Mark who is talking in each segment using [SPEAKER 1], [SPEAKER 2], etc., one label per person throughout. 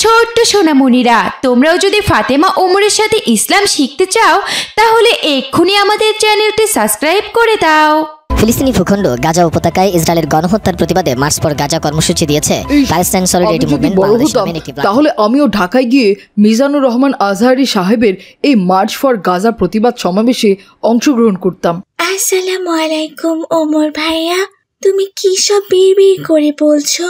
[SPEAKER 1] ছোট্ট সোনামণিরা, তোমরাও যদি ফাতেমা ওমরের সাথে ইসলাম শিখতে চাও তাহলে এক্ষুনি আমাদের চ্যানেলটি সাবস্ক্রাইব করে দাও।
[SPEAKER 2] ফিলিস্তিনি ভূখণ্ড গাজা উপত্যকায় ইসরায়েলের গণহত্যার প্রতিবাদে মার্চ ফর গাজা কর্মসূচি দিয়েছে প্যালেস্টাইন সলিডারিটি মুভমেন্ট বাংলাদেশ নামের একটি।
[SPEAKER 3] তাহলে আমিও ঢাকায় গিয়ে মিজানুর রহমান আজহারি সাহেবের এই মার্চ ফর গাজা প্রতিবাদ সমাবেশে অংশগ্রহণ করতাম।
[SPEAKER 4] আসসালামু আলাইকুম ওমর ভাইয়া, তুমি কি সব বিড়বিড় করে বলছো?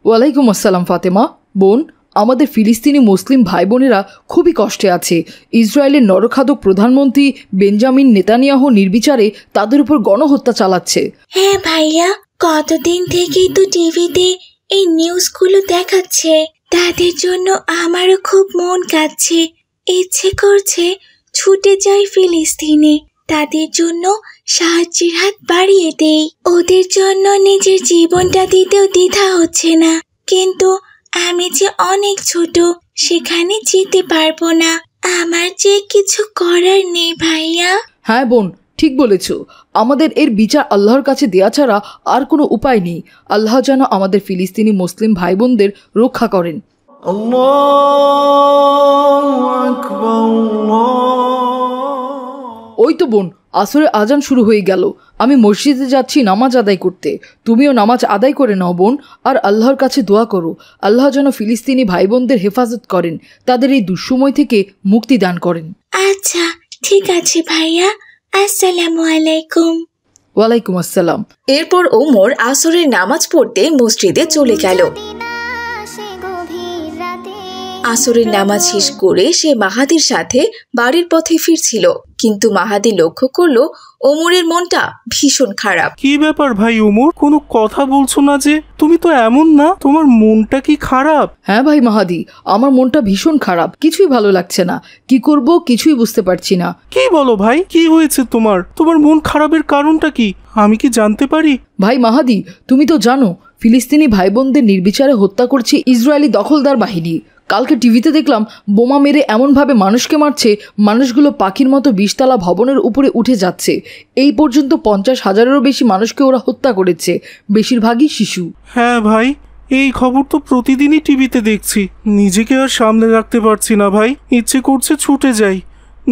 [SPEAKER 3] ওয়ালাইকুম আসসালাম ফাতেমা বোন। আমাদের ফিলিস্তিনি মুসলিম ভাই বোনেরা খুবই কষ্টে আছে। ইসরায়েলের নরখাদক প্রধানমন্ত্রী বেঞ্জামিন নেতানিয়াহু নির্বিচারে তাদের উপর গণহত্যা চালাচ্ছে।
[SPEAKER 4] হ্যাঁ ভাইয়া, কতদিন থেকেই তো টিভিতে এই নিউজগুলো দেখাচ্ছে। তাদের জন্য আমারও খুব মন কাঁদছে, ইচ্ছে করছে ছুটে যাই ফিলিস্তিনে, তাদের জন্য সাহায্যের হাত বাড়িয়ে দেই। ওদের জন্য নিজের জীবনটা দিতেও দ্বিধা হচ্ছে না, কিন্তু আমি যে অনেক ছোট, সেখানে যেতে পারবো না। আমার যে কিছু করার নেই ভাইয়া।
[SPEAKER 3] হ্যাঁ বোন, ঠিক বলেছ। আমাদের এর বিচার আল্লাহর কাছে দেয়া ছাড়া আর কোনো উপায় নেই। আল্লাহ যেন আমাদের ফিলিস্তিনি মুসলিম ভাই বোনদের রক্ষা করেন। ওই তো বোন, আসরের আজান শুরু হয়ে গেল। আমি মসজিদে যাচ্ছি নামাজ আদায় করতে। তুমিও নামাজ আদায় করে নাও বোন, আর আল্লাহর কাছে দোয়া করো আল্লাহ যেন ফিলিস্তিনি ভাই বোনদের হেফাজত করেন, তাদের এই দুঃসময় থেকে মুক্তি দান করেন।
[SPEAKER 4] আচ্ছা ঠিক আছে ভাইয়া, আসসালামু আলাইকুম।
[SPEAKER 3] ওয়ালাইকুম আসসালাম।
[SPEAKER 5] এরপর ওমর আসরের নামাজ পড়তে মসজিদে চলে গেল। আসরের নামাজ শেষ করে সে মাহাদির সাথে বাড়ির পথে ফিরছিল, কিন্তু মাহাদি লক্ষ্য করলো ওমরের মনটা ভীষণ খারাপ।
[SPEAKER 6] কি ব্যাপার ভাই ওমর, কোনো কথা বলছো না যে? তুমি তো এমন না, তোমার মনটা কি খারাপ?
[SPEAKER 3] হ্যাঁ ভাই মাহাদি, আমার মনটা ভীষণ খারাপ, কিছুই ভালো লাগছে না। কি করব কিছুই বুঝতে পারছি না।
[SPEAKER 6] কি বলো ভাই, কি হয়েছে তোমার? তোমার মন খারাপের কারণটা কি, আমি কি জানতে পারি?
[SPEAKER 3] ভাই মাহাদি, তুমি তো জানো ফিলিস্তিনি ভাই বোনদের নির্বিচারে হত্যা করছে ইসরায়েলি দখলদার বাহিনী। কালকে টিভিতে দেখলাম বোমা মেরে এমনভাবে মানুষকে মারছে, মানুষগুলো পাখির মতো 20 তলা ভবনের উপরে উঠে যাচ্ছে। এই পর্যন্ত 50,000-এরও বেশি মানুষকে ওরা হত্যা করেছে, বেশিরভাগই শিশু।
[SPEAKER 6] হ্যাঁ ভাই, এই খবর তো প্রতিদিনই টিভিতে দেখছি। নিজেকে আর সামলে রাখতে পারছি না ভাই, ইচ্ছে করছে ছুটে যাই,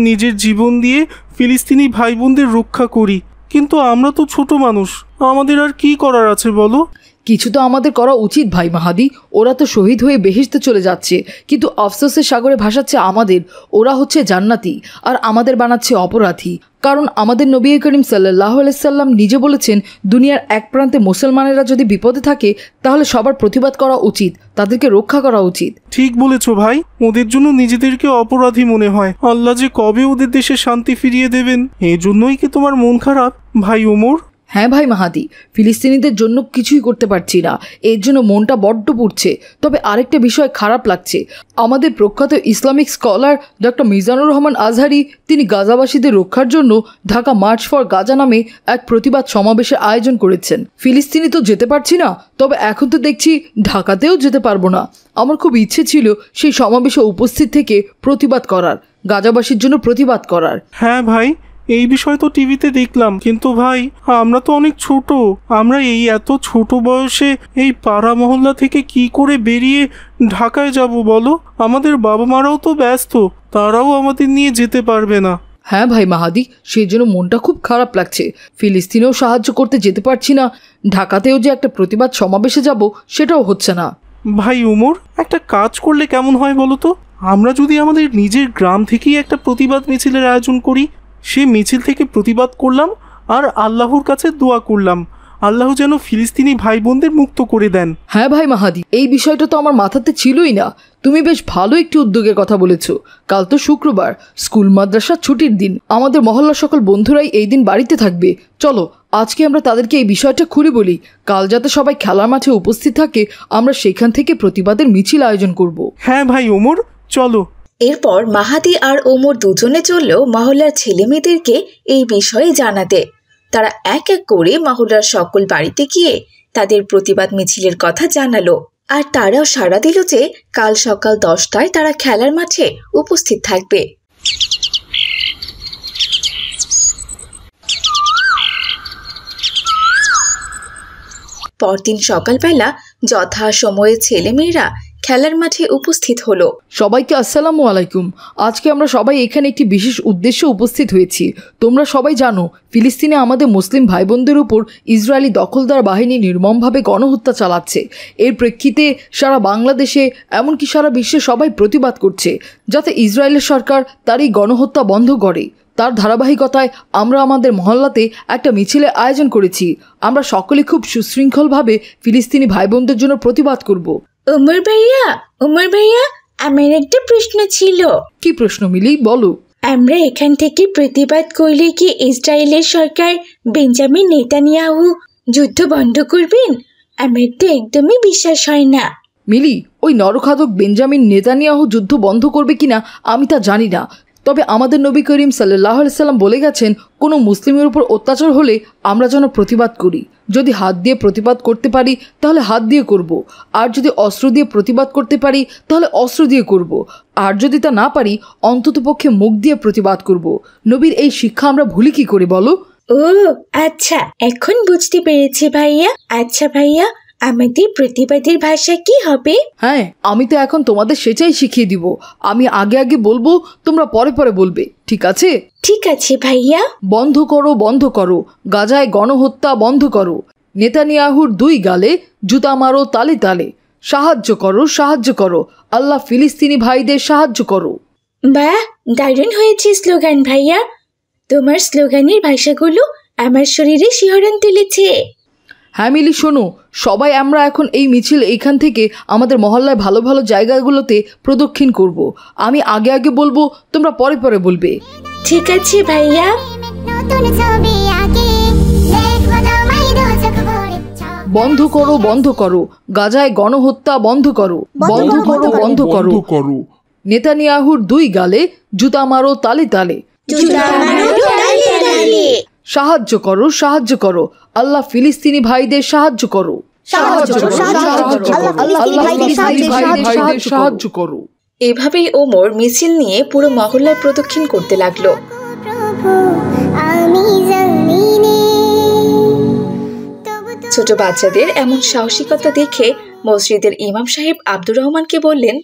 [SPEAKER 6] নিজের জীবন দিয়ে ফিলিস্তিনি ভাই বোনদের রক্ষা করি। কিন্তু আমরা তো ছোট মানুষ, আমাদের আর কি করার আছে বলো?
[SPEAKER 3] কিছু তো আমাদের করা উচিত ভাই মাহাদি। ওরা তো শহীদ হয়ে বেহেশতে চলে যাচ্ছে, কিন্তু আফসোসের সাগরে ভাসাচ্ছে আমাদের। ওরা হচ্ছে জান্নাতি আর আমাদের বানাচ্ছে অপরাধী। কারণ আমাদের নবী করিম সাল্লাল্লাহু আলাইহি সাল্লাম নিজে বলেছেন, দুনিয়ার এক প্রান্তে মুসলমানেরা যদি বিপদে থাকে তাহলে সবার প্রতিবাদ করা উচিত, তাদেরকে রক্ষা করা উচিত।
[SPEAKER 6] ঠিক বলেছো ভাই, ওদের জন্য নিজেদেরকে অপরাধী মনে হয়। আল্লাহ যে কবে ওদের দেশে শান্তি ফিরিয়ে দেবেন, এজন্যই কি তোমার মন খারাপ ভাই ওমর?
[SPEAKER 3] হ্যাঁ ভাই মাহাদি, ফিলিস্তিনিদের জন্য কিছুই করতে পারছি না, এর জন্য মনটা বড্ড পুড়ছে। তবে আরেকটা বিষয় খারাপ লাগছে, আমাদের প্রখ্যাত Islamic scholar doctor Mizanur Rahman Azhari তিনি গাজাবাসীদের রক্ষার জন্য ঢাকা মার্চ ফর গাজা নামে এক প্রতিবাদ সমাবেশের আয়োজন করেছেন। ফিলিস্তিনি তো যেতে পারছি না, তবে এখন তো দেখছি ঢাকাতেও যেতে পারবো না। আমার খুব ইচ্ছে ছিল সেই সমাবেশে উপস্থিত থেকে প্রতিবাদ করার, গাজাবাসীর জন্য প্রতিবাদ করার।
[SPEAKER 6] হ্যাঁ ভাই, এই বিষয় তো টিভিতে দেখলাম, কিন্তু ভাই আমরা তো অনেক ছোট। আমরা এই এত ছোট বয়সে এই পাড়া মহল্লা থেকে কি করে বেরিয়ে ঢাকায় যাব বলো? আমাদের বাবা মারাও তো ব্যস্ত, তারাও আমাদের নিয়ে যেতে পারবে না।
[SPEAKER 3] হ্যাঁ ভাই মাহাদি, সেই জন্য মনটা খুব খারাপ লাগছে। ফিলিস্তিনেও সাহায্য করতে যেতে পারছি না, ঢাকাতেও যে একটা প্রতিবাদ সমাবেশে যাব সেটাও হচ্ছে না।
[SPEAKER 6] ভাই উমর, একটা কাজ করলে কেমন হয় বলো তো? আমরা যদি আমাদের নিজের গ্রাম থেকেই একটা প্রতিবাদ মিছিলের আয়োজন করি, সে মিছিল থেকে প্রতিবাদ করলাম আর আল্লাহর কাছে দোয়া করলাম আল্লাহ যেন ফিলিস্তিনি ভাই বোনদের মুক্ত করে দেন।
[SPEAKER 3] হ্যাঁ ভাই মাহাদি, এই বিষয়টা তো আমার মাথাতে ছিলই না। তুমি বেশ ভালো একটি উদ্যোগের কথা বলেছো। কাল তো শুক্রবার, স্কুল মাদ্রাসা ছুটির দিন, আমাদের মহল্লার সকল বন্ধুরাই এই দিন বাড়িতে থাকবে। চলো আজকে আমরা তাদেরকে এই বিষয়টা খুলে বলি, কাল যাতে সবাই খেলার মাঠে উপস্থিত থাকে, আমরা সেখান থেকে প্রতিবাদের মিছিল আয়োজন করব।
[SPEAKER 6] হ্যাঁ ভাই ওমর, চলো।
[SPEAKER 5] এরপর মাহাদি আর ওমর দুজনে চলল মহল্লার ছেলেমেয়েদেরকে এই বিষয়ে জানাতে। তারা এক এক করে মহল্লার সকল বাড়িতে গিয়ে তাদের প্রতিবাদ মিছিলের কথা জানালো, আর তারাও সাড়া দিল যে কাল সকাল 10টায় তারা খেলার মাঠে উপস্থিত থাকবে। পরদিন সকালবেলা যথাসময়ে ছেলেমেয়েরা খেলার মাঠে উপস্থিত হলো।
[SPEAKER 3] সবাইকে আসসালামু আলাইকুম। আজকে আমরা সবাই এখানে একটি বিশেষ উদ্দেশ্যে উপস্থিত হয়েছি। তোমরা সবাই জানো ফিলিস্তিনে আমাদের মুসলিম ভাই বোনদের উপর ইসরায়েলি দখলদার বাহিনী নির্মমভাবে গণহত্যা চালাচ্ছে। এর প্রেক্ষিতে সারা বাংলাদেশে এমনকি সারা বিশ্বে সবাই প্রতিবাদ করছে যাতে ইসরায়েলের সরকার তার এই গণহত্যা বন্ধ করে। তার ধারাবাহিকতায় আমরা আমাদের মহল্লাতে একটা মিছিলের আয়োজন করেছি। আমরা সকলে খুব সুশৃঙ্খলভাবে ফিলিস্তিনি ভাই বোনদের জন্য প্রতিবাদ করব।
[SPEAKER 4] ওমর ভাইয়া আমার একটা প্রশ্ন ছিল।
[SPEAKER 3] কি প্রশ্ন মিলি, বলো।
[SPEAKER 4] আমরা এখান থেকে প্রতিবাদ করলে কি ইসরায়েলের সরকার বেঞ্জামিন নেতানিয়াহু যুদ্ধ বন্ধ করবেন? আমার তো একদমই বিশ্বাস হয় না।
[SPEAKER 3] মিলি, ওই নরখাদক বেঞ্জামিন নেতানিয়াহু যুদ্ধ বন্ধ করবে কিনা আমি তা জানি না, তবে আমাদের নবী করিম সাল্লাল্লাহু আলাইহি সাল্লাম বলে গেছেন কোনো মুসলিমের উপর অত্যাচার হলে আমরা যেন প্রতিবাদ করি। যদি হাত দিয়ে প্রতিবাদ করতে পারি তাহলে হাত দিয়ে করব, আর যদি অস্ত্র দিয়ে প্রতিবাদ করতে পারি তাহলে অস্ত্র দিয়ে করব, আর যদি তা না পারি অন্ততপক্ষে মুখ দিয়ে প্রতিবাদ করব। নবীর এই শিক্ষা আমরা ভুলি কি করে বলো?
[SPEAKER 4] ও আচ্ছা, এখন বুঝতে পেরেছি ভাইয়া। আচ্ছা ভাইয়া, আমাদের প্রতিবাদের ভাষা কি হবে?
[SPEAKER 3] হ্যাঁ, আমি তো এখন তোমাদের সেটাই শিখিয়ে দিব। আমি আগে আগে বলবো, তোমরা পরে পরে বলবে, ঠিক আছে?
[SPEAKER 4] ঠিক আছে ভাইয়া।
[SPEAKER 3] বন্ধ করো, বন্ধ করো, গাজায় গণহত্যা বন্ধ করো। নেতানিয়াহুর 2 গালে জুতা মারো তালে তালে। সাহায্য করো, সাহায্য করো, আল্লাহ ফিলিস্তিনি ভাইদের সাহায্য করো।
[SPEAKER 4] বাহ, দারুণ হয়েছে স্লোগান ভাইয়া। তোমার স্লোগানের ভাষাগুলো আমার শরীরে শিহরণ তুলেছে।
[SPEAKER 3] হ্যাঁ মিলি, শোনো, সবাই আমরা এখন এই মিছিল এইখান থেকে আমাদের মহল্লায় ভালো ভালো জায়গাগুলোতে প্রদক্ষিণ করব। আমি আগে আগে বলবো, তোমরা পরে পরে বলবে।
[SPEAKER 4] ঠিক আছে ভাইয়া।
[SPEAKER 3] বন্ধ করো, বন্ধ করো, গাজায় গণহত্যা বন্ধ করো। বন্ধ করো, বন্ধ করো। নেতানিয়াহুর 2 গালে জুতা মারো তালে তালে। সাহায্য করো, সাহায্য করো, আল্লাহ ফিলিস্তিনি ভাইদের সাহায্য করো। সাহায্য করো।
[SPEAKER 5] এভাবেই ওমর মিছিল নিয়ে পুরো মহল্লায় প্রদক্ষিণ করতে লাগলো। ছোট বাচ্চাদের এমন সাহসিকতা দেখে মসজিদের ইমাম সাহেব আব্দুর রহমানকে বললেন,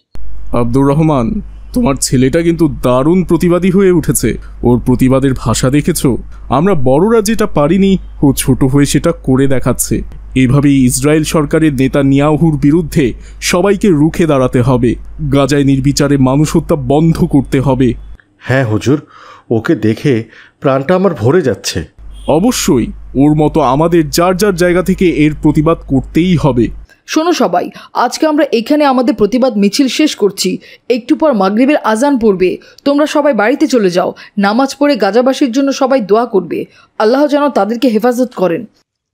[SPEAKER 6] আব্দুর রহমান, তোমার ছেলেটা কিন্তু দারুণ প্রতিবাদী হয়ে উঠেছে। ওর প্রতিবাদের ভাষা দেখেছো? আমরা বড়রা যেটা পারিনি, ও ছোট হয়ে সেটা করে দেখাচ্ছে। এভাবেই ইসরায়েল সরকারের নেতানিয়াহুর বিরুদ্ধে সবাইকে রুখে দাঁড়াতে হবে। গাজায় নির্বিচারে মানুষ হত্যা বন্ধ করতে হবে।
[SPEAKER 7] হ্যাঁ হুজুর, ওকে দেখে প্রাণটা আমার ভরে যাচ্ছে।
[SPEAKER 6] অবশ্যই, ওর মতো আমাদের যার যার জায়গা থেকে এর প্রতিবাদ করতেই হবে।
[SPEAKER 3] শোনো সবাই, আজকে আমরা এখানে আমাদের প্রতিবাদ মিছিল শেষ করছি। একটু পর মাগরিবের আজান পড়বে। তোমরা সবাই বাড়িতে চলে যাও। নামাজ পড়ে গাজাবাসীর জন্য সবাই দোয়া করবে, আল্লাহ যেন তাদেরকে হেফাজত করেন।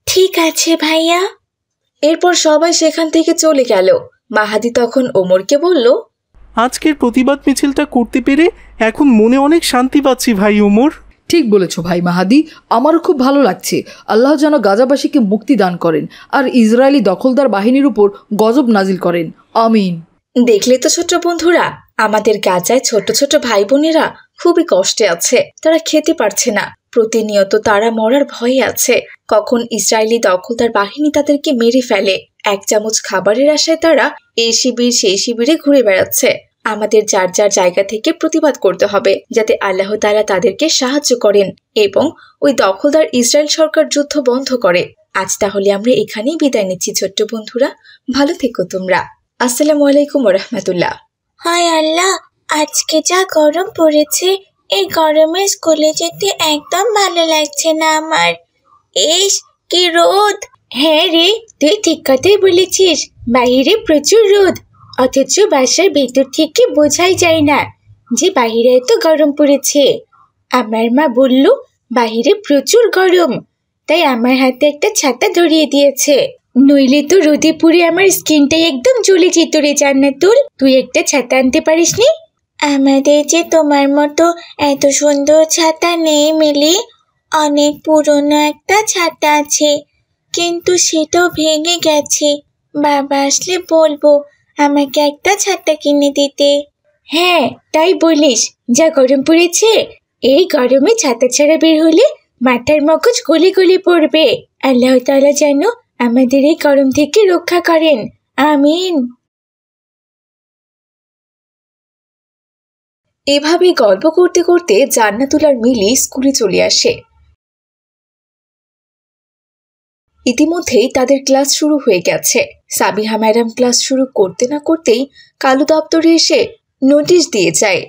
[SPEAKER 4] ঠিক আছে ভাইয়া।
[SPEAKER 5] এরপর সবাই সেখান থেকে চলে গেল। মাহাদি তখন ওমরকে বলল,
[SPEAKER 6] আজকের প্রতিবাদ মিছিলটা করতে পেরে এখন মনে অনেক শান্তি পাচ্ছি ভাই ওমর।
[SPEAKER 3] ঠিক বলেছ ভাই মাহাদি, আমারও খুব ভালো লাগছে। আল্লাহ যেন গাজাবাসীকে মুক্তি দান করেন আর ইসরায়েলি দখলদার বাহিনীর উপর গজব নাজিল করেন, আমিন।
[SPEAKER 5] দেখলে তো ছোট বন্ধুরা, আমাদের গাজায় ছোট ছোট ভাই বোনেরা খুবই কষ্টে আছে। তারা খেতে পারছে না, প্রতিনিয়ত তারা মরার ভয়ে আছে। কখন ইসরায়েলি দখলদার বাহিনী তাদেরকে মেরে ফেলে। 1 চামচ খাবারের আশায় তারা এই শিবির সেই শিবিরে ঘুরে বেড়াচ্ছে। আমাদের যার যার জায়গা থেকে প্রতিবাদ করতে হবে যাতে আল্লাহ তাআলা তাদেরকে সাহায্য করেন এবং ওই দখলদার ইসরায়েল সরকার যুদ্ধ বন্ধ করে। আজ তাহলে আমরা এখানেই বিদায় নিচ্ছি ছোট্ট বন্ধুরা। ভালো থেকো তোমরা। আসসালামু আলাইকুম ওয়া রাহমাতুল্লাহ।
[SPEAKER 4] হায় আল্লাহ, আজকে যা গরম পড়েছে, এই গরমে স্কুলে যেতে একদম ভালো লাগছে না আমার। ইস, কি রোদ! হ্যাঁ রে, তুই ঠিক কথাই বলেছিস। বাইরে প্রচুর রোদ, অথচ বাসার ভেতর থেকে বোঝাই যায় না যে বাইরে এত গরম পড়েছে। আমার মা বলল বাইরে প্রচুর গরম, তাই আমার হাতে একটা ছাতা ধরিয়ে দিয়েছে। নইলে তো রোদে পুড়ে আমার স্কিনটাই একদম জ্বলে যেত রে জান্নাতুল। তুই একটা ছাতা আনতে পারিসনি? আমাদের যে তোমার মতো এত সুন্দর ছাতা নেই মিলি। অনেক পুরনো একটা ছাতা আছে, কিন্তু সেটাও ভেঙে গেছে। বাবা আসলে বলবো আমাকে একটা ছাতা কিনে দিতে। হ্যাঁ, তাই বলিস। যা গরম পড়েছে, এই গরমে ছাতা ছাড়া বের হলে মাথার মগজ গলে গলে পড়বে। আল্লাহ তাআলা যেন আমাদের এই গরম থেকে রক্ষা করেন, আমিন।
[SPEAKER 5] এভাবে গল্প করতে করতে জান্নাতুল আর মিলি স্কুলে চলে আসে। ইতিমধ্যেই তাদের ক্লাস শুরু হয়ে গেছে। সাবিহা ম্যাডাম ক্লাস শুরু করতে না করতেই কালো দপ্তরে এসে নোটিশ দিয়ে যায়।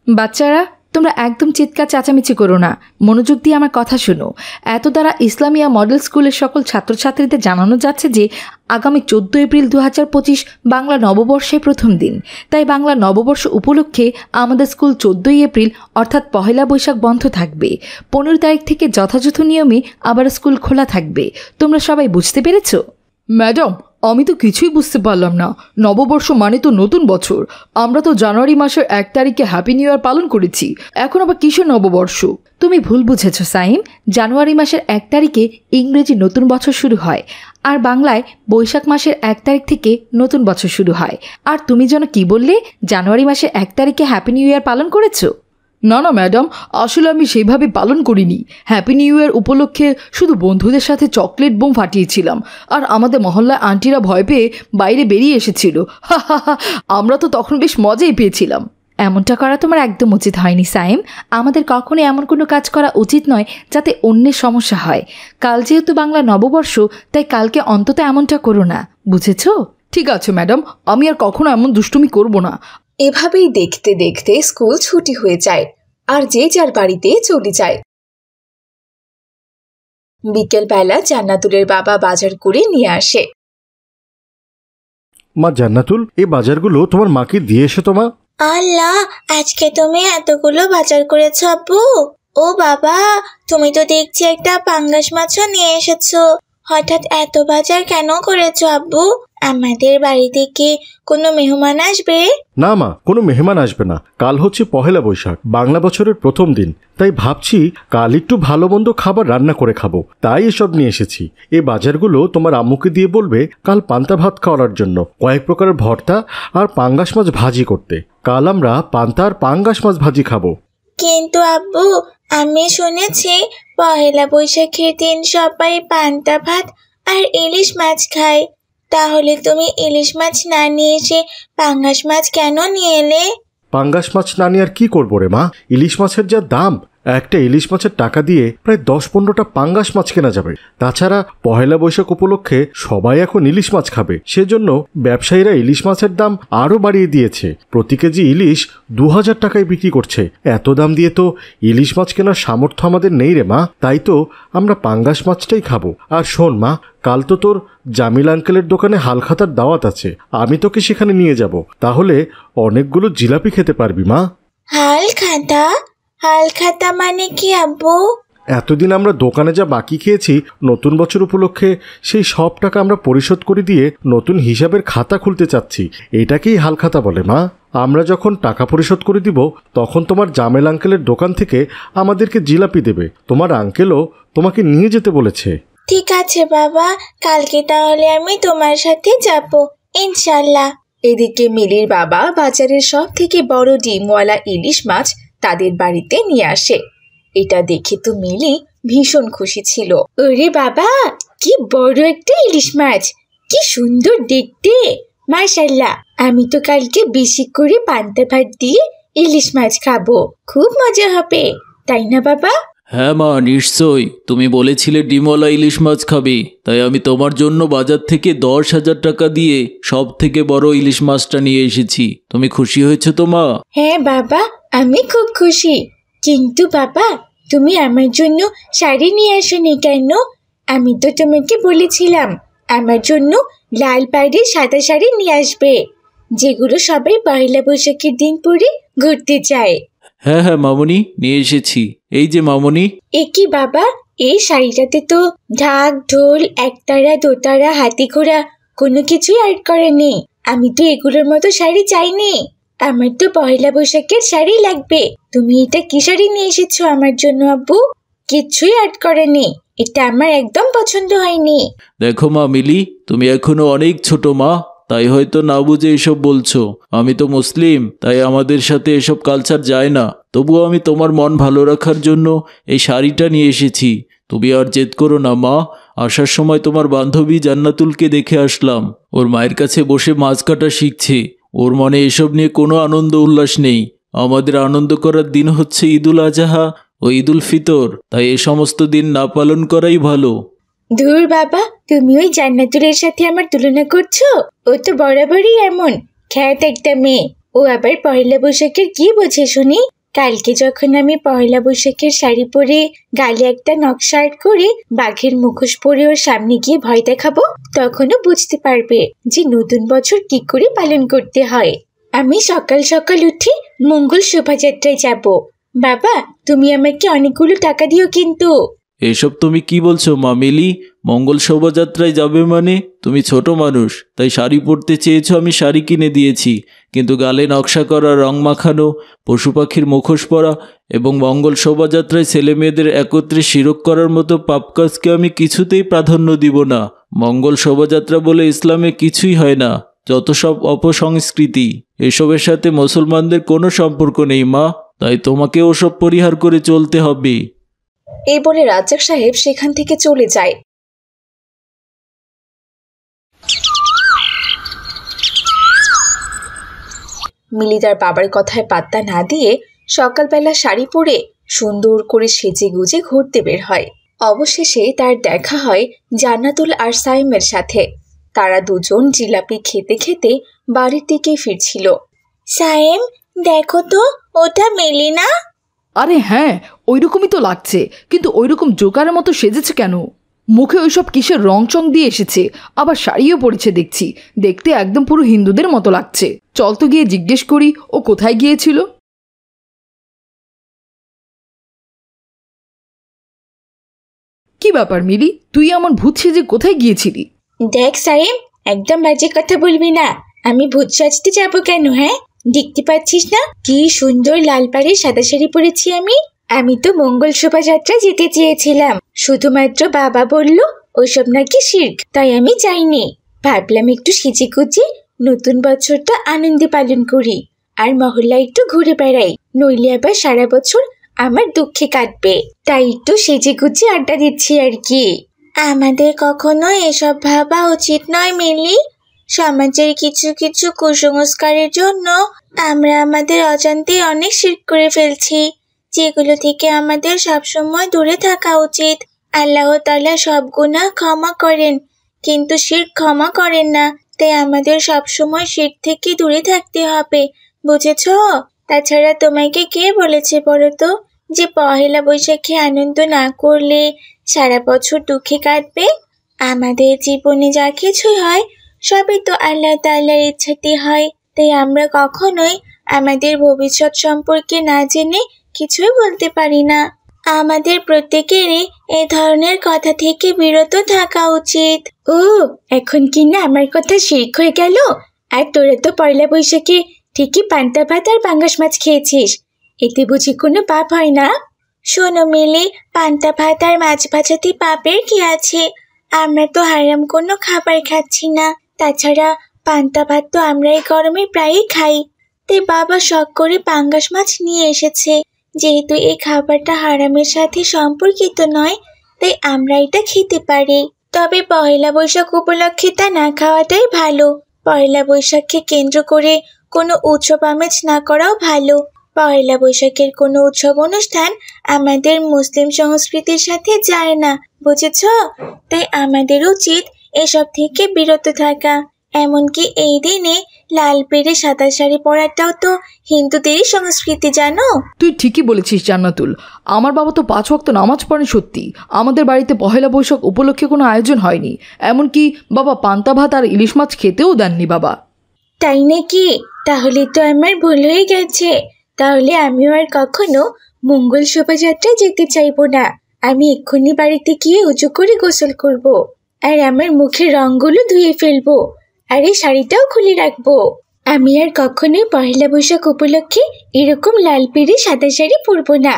[SPEAKER 3] বাচ্চারা, তোমরা একদম চিৎকার চেঁচামেচি করো না, মনোযোগ দিয়ে আমার কথা শোনো। এত দ্বারা ইসলামিয়া মডেল স্কুলের সকল ছাত্রছাত্রীদের জানানো যাচ্ছে যে আগামী 14 এপ্রিল 2025 বাংলা নববর্ষের প্রথম দিন। তাই বাংলা নববর্ষ উপলক্ষে আমাদের স্কুল 14 এপ্রিল অর্থাৎ পহেলা বৈশাখ বন্ধ থাকবে। 15 তারিখ থেকে যথাযথ নিয়মে আবার স্কুল খোলা থাকবে। তোমরা সবাই বুঝতে পেরেছো? ম্যাডাম, আমি তো কিছুই বুঝতে পারলাম না। নববর্ষ মানে তো নতুন বছর। আমরা তো জানুয়ারি মাসের 1 তারিখে হ্যাপি নিউ ইয়ার পালন করেছি, এখন আবার কিসের নববর্ষ? তুমি ভুল বুঝেছ সাইম। জানুয়ারি মাসের 1 তারিখে ইংরেজি নতুন বছর শুরু হয়, আর বাংলায় বৈশাখ মাসের 1 তারিখ থেকে নতুন বছর শুরু হয়। আর তুমি যেন কি বললে, জানুয়ারি মাসের 1 তারিখে হ্যাপি নিউ ইয়ার পালন করেছো? না না ম্যাডাম, আসলে আমি সেইভাবে পালন করিনি। হ্যাপি নিউ ইয়ার উপলক্ষে শুধু বন্ধুদের সাথে চকলেট বোম ফাটিয়েছিলাম, আর আমাদের মহল্লায় আন্টিরা ভয় পেয়ে বাইরে বেরিয়ে এসেছিল। আমরা তো তখন বেশ মজাই পেয়েছিলাম। এমনটা করা তোমার একদম উচিত হয়নি সাইম। আমাদের কখনোই এমন কোনো কাজ করা উচিত নয় যাতে অন্যের সমস্যা হয়। কাল যেহেতু বাংলা নববর্ষ, তাই কালকে অন্তত এমনটা করো না, বুঝেছ? ঠিক আছে ম্যাডাম, আমি আর কখনো এমন দুষ্টুমি করব না।
[SPEAKER 5] এভাবেই দেখতে দেখতে স্কুল ছুটি হয়ে যায়, আর যে যার বাড়িতে চলে যায়। বিকেলবেলা জান্নাতুলের বাবা বাজার করে নিয়ে আসে।
[SPEAKER 7] মা জান্নাতুল, এই বাজারগুলো তোমার মাকে দিয়ে এসো তো মা।
[SPEAKER 4] আল্লাহ, আজকে তুমি এতগুলো বাজার করেছো আব্বু? ও বাবা, তুমি তো দেখছি একটা পাঙ্গাস মাছও নিয়ে এসেছো। হঠাৎ এত বাজার কেন করেছো আব্বু? আমাদের বাড়িতে কি কোনো মেহমান আসবে?
[SPEAKER 7] না মা, কোনো মেহমান আসবে না। কাল হচ্ছে পহেলা বৈশাখ, বাংলা বছরের প্রথম দিন। তাই ভাবছি কাল একটু ভালো মন্দ খাবার রান্না করে খাবো, তাই এসব নিয়ে এসেছি। এই বাজারগুলো তোমার আম্মুকে দিয়ে বলবে কাল পান্তা ভাত খাওয়ার জন্য, কয়েক প্রকারের ভর্তা আর পাঙ্গাস মাছ ভাজি করতে। কাল আমরা পান্তা আর পাঙ্গাস মাছ ভাজি খাবো।
[SPEAKER 4] কিন্তু আব্বু, আমি শুনেছি পহেলা বৈশাখের দিন সবাই পান্তা ভাত আর ইলিশ মাছ খায়। তাহলে তুমি ইলিশ মাছ না নিয়ে এসে পাঙ্গাস মাছ কেন নিয়ে এলে?
[SPEAKER 7] পাঙ্গাস মাছ না নিয়ে আর কি করবো রে মা? ইলিশ মাছের যা দাম, একটা ইলিশ মাছের টাকা দিয়ে প্রায় 10-15টা পাঙ্গাস মাছ কেনা যাবে। তাছাড়া পহেলা বৈশাখ উপলক্ষে সবাই এখন ইলিশ মাছ খাবে, সেজন্য ব্যবসায়ীরা ইলিশ মাছের দাম আরও বাড়িয়ে দিয়েছে। প্রতি কেজি ইলিশ 2000 টাকায় বিক্রি করছে। এত দাম দিয়ে তো ইলিশ মাছ কেনার সামর্থ্য আমাদের নেই রে মা, তাই তো আমরা পাঙ্গাস মাছটাই খাবো। আর শোন মা, কাল তো তোর জামিল আঙ্কেলের দোকানে হালখাতার দাওয়াত আছে, আমি তোকে সেখানে নিয়ে যাব। তাহলে অনেকগুলো জিলাপি খেতে পারবি মা।
[SPEAKER 4] হালখাতা? হালখাতা মানে কি আব্বু?
[SPEAKER 7] এতদিন আমরা দোকানে যা বাকি খেয়েছি, নতুন বছর উপলক্ষে সেই সব টাকা আমরা পরিশোধ করে দিয়ে নতুন হিসাবের খাতা খুলতে চাচ্ছি। এটাকেই হালখাতা বলে মা। আমরা যখন টাকা পরিশোধ করে দিব, তখন তোমার জামেল আঙ্কেলের দোকান থেকে আমাদেরকে জিলাপি দেবে। তোমার আঙ্কেলও তোমাকে নিয়ে যেতে বলেছে।
[SPEAKER 4] ঠিক আছে বাবা, কালকে তাহলে আমি তোমার সাথে যাব ইনশাল্লাহ।
[SPEAKER 5] এদিকে মিলির বাবা বাজারের সব থেকে বড় ডিমওয়ালা ইলিশ মাছ তাদের বাড়িতে নিয়ে আসে। এটা দেখে তো মিলি ভীষণ খুশি ছিল। ওরে বাবা, কি বড় একটা ইলিশ মাছ, কি সুন্দর দেখতে, মাশাআল্লাহ। আমি তো কালকে বেশি করে পান্তা ভাত দিয়ে ইলিশ মাছ খাবো, খুব মজা হবে, তাই না বাবা?
[SPEAKER 8] হ্যাঁ মা, নিশ্চয়ই। তুমি বলেছিলে ডিমওয়ালা ইলিশ মাছ খাবে, তাই আমি তোমার জন্য বাজার থেকে 10,000 টাকা দিয়ে সব থেকে বড় ইলিশ মাছটা নিয়ে এসেছি। তুমি খুশি হয়েছো তো মা?
[SPEAKER 4] হ্যাঁ বাবা, আমি খুব খুশি। কিন্তু বাবা, তুমি আমার জন্য শাড়ি নিয়ে আসোনি কেন? আমি তো তোমাকে বলেছিলাম আমার জন্য লাল পাড়ের সাদা শাড়ি নিয়ে আসবে, যেগুলো সবাই পয়লা বৈশাখের দিন পরে ঘুরতে যায়।
[SPEAKER 8] হ্যাঁ হ্যাঁ মামুনি, নিয়ে এসেছি। এই যে মামুনি।
[SPEAKER 4] এ কি বাবা, এই শাড়িটাতে তো ঢাক ঢোল একতারা দোতারা হাতি ঘোড়া কোনো কিছুই অ্যাড করে নেই। আমি তো এগুলোর মতো শাড়ি চাইনি, আমার তো পয়লা বৈশাখের শাড়ি লাগবে। তুমি এটা কি শাড়ি নিয়ে এসেছো আমার জন্য আব্বু? কিচ্ছুই অ্যাড করেনি, এটা আমার একদম পছন্দ হয়নি।
[SPEAKER 8] দেখো মা মিলি, তুমি এখনো অনেক ছোট মা, তাই হয়তো না বুঝে এসব বলছো। আমি তো মুসলিম, তাই আমাদের সাথে এসব কালচার যায় না। তবুও আমি তোমার মন ভালো রাখার জন্য এই শাড়িটা নিয়ে এসেছি। তুমি আর জেদ করো না মা। আসার সময় তোমার বান্ধবী জান্নাতুলকে দেখে আসলাম, ওর মায়ের কাছে বসে মাছ কাটা শিখছে। ওর মনে এসব নিয়ে কোনো আনন্দ উল্লাস নেই। আমাদের আনন্দ করার দিন হচ্ছে ঈদুল আজহা ও ঈদুল ফিতর, তাই এ সমস্ত দিন না পালন করাই ভালো।
[SPEAKER 4] ধুর বাবা, তুমি ওই জান্নাতুলের সাথে আমার তুলনা করছো? ও তো বরাবরই এমন খ্যাত একটা মেয়ে। ও আবার পয়লা বৈশাখের কি বোঝে শুনি? কালকে যখন আমি পয়লা বৈশাখের শাড়ি পরে গালে একটা নকশা আর্ট করে বাঘের মুখোশ পরে ওর সামনে গিয়ে ভয় দেখাবো, তখনও বুঝতে পারবে যে নতুন বছর কি করে পালন করতে হয়। আমি সকাল সকাল উঠে মঙ্গল শোভাযাত্রায় যাব। বাবা, তুমি আমাকে অনেকগুলো টাকা দিও কিন্তু।
[SPEAKER 8] এসব তুমি কি বলছো মা মিলি? মঙ্গল শোভাযাত্রায় যাবে মানে? তুমি ছোট মানুষ, তাই শাড়ি পরতে চেয়েছো, আমি শাড়ি কিনে দিয়েছি। কিন্তু গালে নকশা করা, রং মাখানো, পশু পাখির মুখোশ পরা এবং মঙ্গল শোভাযাত্রায় ছেলে মেয়েদের একত্রে শিরক করার মতো পাপ কাজকে আমি কিছুতেই প্রাধান্য দিব না। মঙ্গল শোভাযাত্রা বলে ইসলামে কিছুই হয় না, যত সব অপসংস্কৃতি। এসবের সাথে মুসলমানদের কোনো সম্পর্ক নেই মা, তাই তোমাকে ওসব পরিহার করে চলতে হবে।
[SPEAKER 5] এই বলে রাজ্জাক সাহেব সেখান থেকে চলে যায়। মিলি তার বাবার কথায় পাত্তা না দিয়ে সকালবেলা শাড়ি পরে সুন্দর করে সেজে গুজে ঘুরতে বের হয়। অবশেষে তার দেখা হয় জান্নাতুল আর সাইমের সাথে। তারা দুজন জিলাপি খেতে খেতে বাড়ির দিকে ফিরছিল।
[SPEAKER 4] সায়েম, দেখো তো, ওটা মিলি না?
[SPEAKER 3] আরে হ্যাঁ, ওইরকমই তো লাগছে, কিন্তু ওইরকম জোকারের মতো সেজেছে কেন? মুখে ওইসব কিসের রং চং দিয়ে এসেছে, আবার শাড়িও পরেছে দেখছি। দেখতে একদম পুরো হিন্দুদের মতো লাগছে। চল তো গিয়ে জিজ্ঞেস করি ও কোথায় গিয়েছিল। কি ব্যাপার মিলি, তুই এমন ভূত সেজে কোথায় গিয়েছিলি?
[SPEAKER 4] দেখ সায়েম, একদম বাজে কথা বলবি না। আমি ভূত সাজতে যাবো কেন? হ্যাঁ, দেখতে পাচ্ছিস না কি সুন্দর লাল পাড়ের সাদা শাড়ি পরেছি আমি। আমি তো মঙ্গল শোভাযাত্রা যেতে চেয়েছিলাম, শুধুমাত্র বাবা বলল ওসব নাকি শিরক, তাই আমি যাইনি। ভাবলাম একটু সেজে গুজে নতুন বছরটা আনন্দে পালন করি আর মহল্লা একটু ঘুরে বেড়াই, নইলে আবার সারা বছর আমার দুঃখে কাটবে। তাই একটু সেজে গুজে আড্ডা দিচ্ছি আর কি। আমাদের কখনো এসব ভাবা উচিত নয় মিলি। সমাজের কিছু কিছু কুসংস্কারের জন্য আমরা আমাদের অজান্তে অনেক শিরক করে ফেলছি, যেগুলো থেকে আমাদের সবসময় দূরে থাকা উচিত। আল্লাহ তাআলা সব গুনাহ ক্ষমা করেন, কিন্তু শিরক ক্ষমা করেন না। তাই আমাদের সবসময় শিরক থেকে দূরে থাকতে হবে, বুঝেছো? তাছাড়া তোমাকে কে বলেছে বলো তো যে পহেলা বৈশাখে আনন্দ না করলে সারা বছর দুঃখে কাটবে? আমাদের জীবনে যা কিছুই হয় সবই তো আল্লাহ তাআলার ইচ্ছাতে হয়। তাই আমরা কখনোই আমাদের ভবিষ্যৎ সম্পর্কে না জেনে কিছুই বলতে পারি না। আমাদের প্রত্যেকেরই এ ধরনের কথা থেকে বিরত থাকা উচিত। ও, এখন কি না আমার কথা শিরক হয়ে গেল? আর তোরা তো পয়লা বৈশাখে ঠিকই পান্তা ভাত আর পাঙ্গাস মাছ খেয়েছিস, এতে বুঝি কোনো পাপ হয় না? শোনো মিলি, পান্তা ভাত আর মাছ ভাজাতে পাপের কি আছে? আমরা তো হারাম কোনো খাবার খাচ্ছি না। তাছাড়া পান্তা ভাত তো আমরা এই গরমে প্রায়ই খাই। তাই বাবা শখ করে পাঙ্গাস মাছ নিয়ে এসেছে। যেহেতু এই খাবারটা হারামের সাথে সম্পর্কিত নয়, তাই আমরা এটা খেতে পারি। তবে পহেলা বৈশাখ উপলক্ষে তা না খাওয়াটাই ভালো। পয়লা বৈশাখকে কেন্দ্র করে কোনো উৎসব আমেজ না করাও ভালো। পয়লা বৈশাখের কোনো উৎসব অনুষ্ঠান আমাদের মুসলিম সংস্কৃতির সাথে যায় না, বুঝেছ? তাই আমাদের উচিত এসব থেকে বিরত থাকা। এমনকি এই দিনে লাল পেড়ে সাদা শাড়ি পরাটাও তো হিন্দুদেরই সংস্কৃতি, জানো?
[SPEAKER 3] তুই ঠিকই বলেছিস জান্নাতুল। আমার বাবা তো 5 ওয়াক্ত নামাজ পড়েন সত্যি। আমাদের বাড়িতে পহেলা বৈশাখ উপলক্ষে কোনো আয়োজন হয়নি, এমনকি বাবা পান্তা ভাত আর ইলিশ মাছ খেতেও দেননি বাবা।
[SPEAKER 4] তাই নাকি? তাহলে তো আমার ভুল হয়ে গেছে। তাহলে আমিও আর কখনো মঙ্গল শোভাযাত্রায় যেতে চাইবো না। আমি এক্ষুনি বাড়িতে গিয়ে উঁচু করে গোসল করব, আর আমার মুখের রঙগুলো ধুয়ে ফেলবো, আর এই শাড়িটাও খুলে রাখবো। আমি আর কখনোই পহেলা বৈশাখ উপলক্ষে এরকম লাল পেড়ে সাদা শাড়ি পরবো না।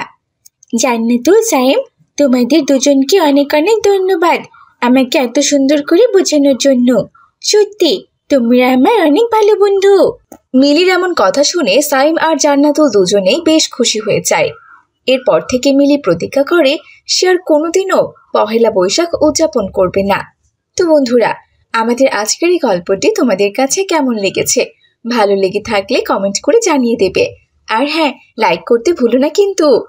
[SPEAKER 4] জান্নাতুল, সায়েম, তোমাদের দুজনকে অনেক অনেক ধন্যবাদ আমাকে এত সুন্দর করে বোঝানোর জন্য। সত্যি তোমরা আমার অনেক ভালো বন্ধু।
[SPEAKER 5] মিলির এমন কথা শুনে সাইম আর জান্নাতুল দুজনেই বেশ খুশি হয়ে যায়। এরপর থেকে মিলি প্রতিজ্ঞা করে সে আর কোনোদিনও পহেলা বৈশাখ উদযাপন করবে না। তো বন্ধুরা, আমাদের আজকের এই গল্পটি তোমাদের কাছে কেমন লেগেছে ভালো লেগে থাকলে কমেন্ট করে জানিয়ে দেবে। আর হ্যাঁ, লাইক করতে ভুলো না কিন্তু।